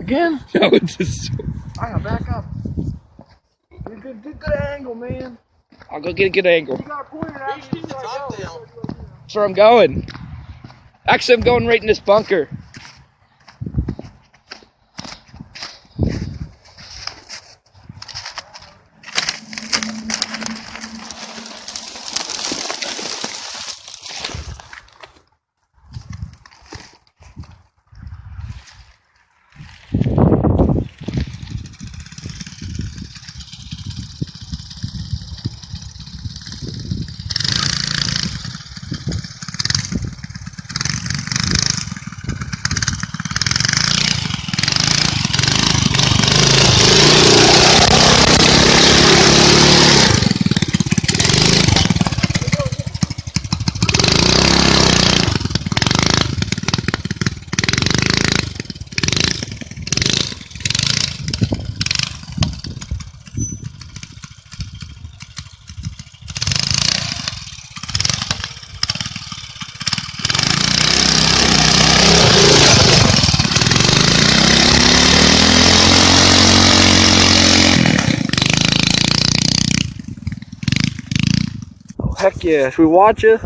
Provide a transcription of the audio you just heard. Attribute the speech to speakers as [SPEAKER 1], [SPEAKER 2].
[SPEAKER 1] Again?
[SPEAKER 2] No, it's just.
[SPEAKER 1] I gotta back up. Good angle, man.
[SPEAKER 2] I'll go get a good angle.
[SPEAKER 1] You gotta point it out.
[SPEAKER 2] That's where I'm going. Actually, I'm going right in this bunker.
[SPEAKER 1] Heck yeah, should we watch it?